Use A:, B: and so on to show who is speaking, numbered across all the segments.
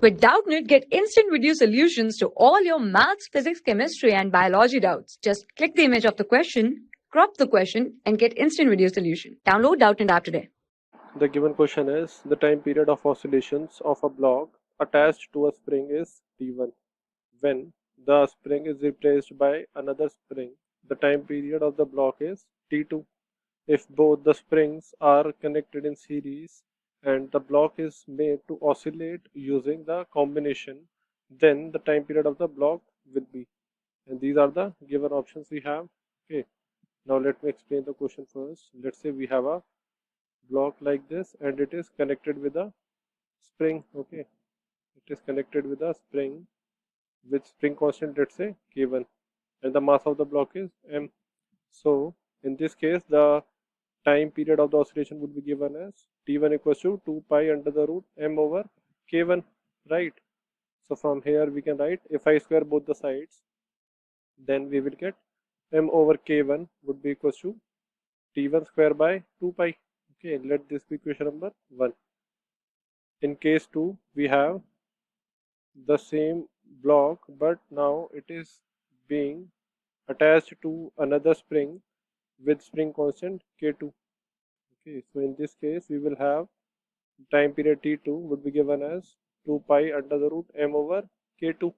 A: With Doubtnut, get instant video solutions to all your maths, physics, chemistry, and biology doubts. Just click the image of the question, crop the question, and get instant video solution. Download Doubtnut app today.
B: The given question is the time period of oscillations of a block attached to a spring is T1. When the spring is replaced by another spring, the time period of the block is T2. If both the springs are connected in series and the block is made to oscillate using the combination, then the time period of the block will be. And these are the given options we have. Okay. Now let me explain the question first. Let's say we have a block like this and it is connected with a spring. Okay, it is connected with a spring with spring constant, let's say k1, and the mass of the block is m. So in this case the time period of the oscillation would be given as t1 equals to 2 pi under the root m over k1, right? So from here we can write, if I square both the sides, then we will get m over k1 would be equals to t1 square by 2 pi. Okay, let this be question number 1. In case 2, we have the same block, but now it is being attached to another spring with spring constant k2. Okay, so in this case, we will have time period t2 would be given as 2 pi under the root m over k2,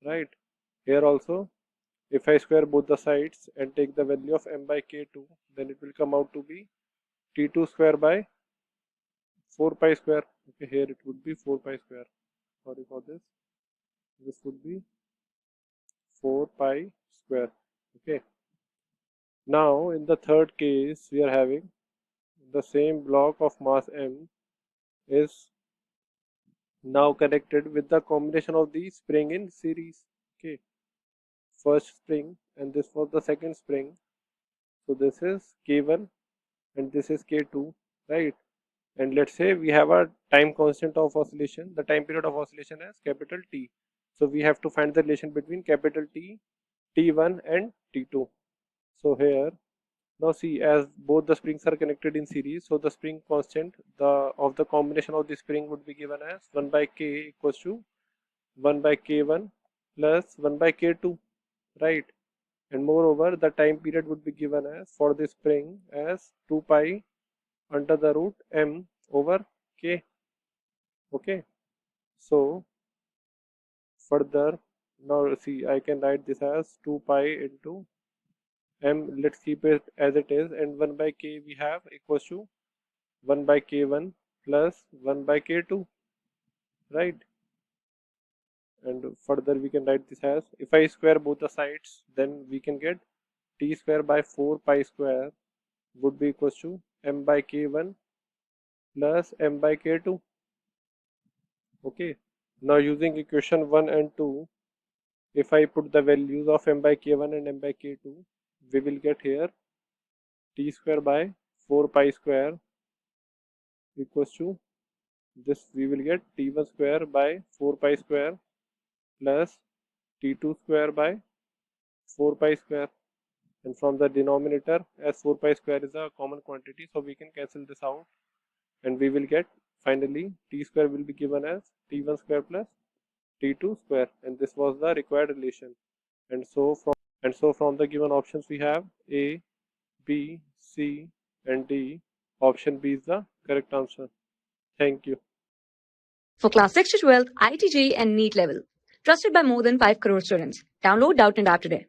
B: right? Here also, if I square both the sides and take the value of m by k2, then it will come out to be t2 square by 4 pi square. Okay, here it would be 4 pi square. Sorry for this. This would be 4 pi square. Okay. Now in the third case, we are having the same block of mass m is now connected with the combination of the spring in series. Okay. First spring and this was the second spring. So this is k1 and this is k2, right? And let's say we have a time constant of oscillation. The time period of oscillation is capital T. So we have to find the relation between capital T, T1 and T2. So here, now see, as both the springs are connected in series, so the spring constant of the combination of the spring would be given as 1 by k equals to 1 by k1 plus 1 by k2, right? And moreover, the time period would be given as for the spring as 2 pi under the root m over k. Okay, so further, now see, I can write this as 2 pi into m, let's keep it as it is, and 1 by k we have equals to 1 by k1 plus 1 by k2, right? And further we can write this as, if I square both the sides, then we can get t square by 4 pi square would be equals to m by k1 plus m by k2. Okay, now using equation 1 and 2, if I put the values of m by k1 and m by k2, we will get here t square by 4 pi square equals to this, we will get t1 square by 4 pi square plus t2 square by 4 pi square, and from the denominator, as 4 pi square is a common quantity, so we can cancel this out and we will get finally t square will be given as t1 square plus t2 square, and this was the required relation. And so from the given options we have A, B, C and D. Option B is the correct answer. Thank you.
A: For class 6 to 12, ITG and NEET level. Trusted by more than 5 crore students. Download Doubtnut app today.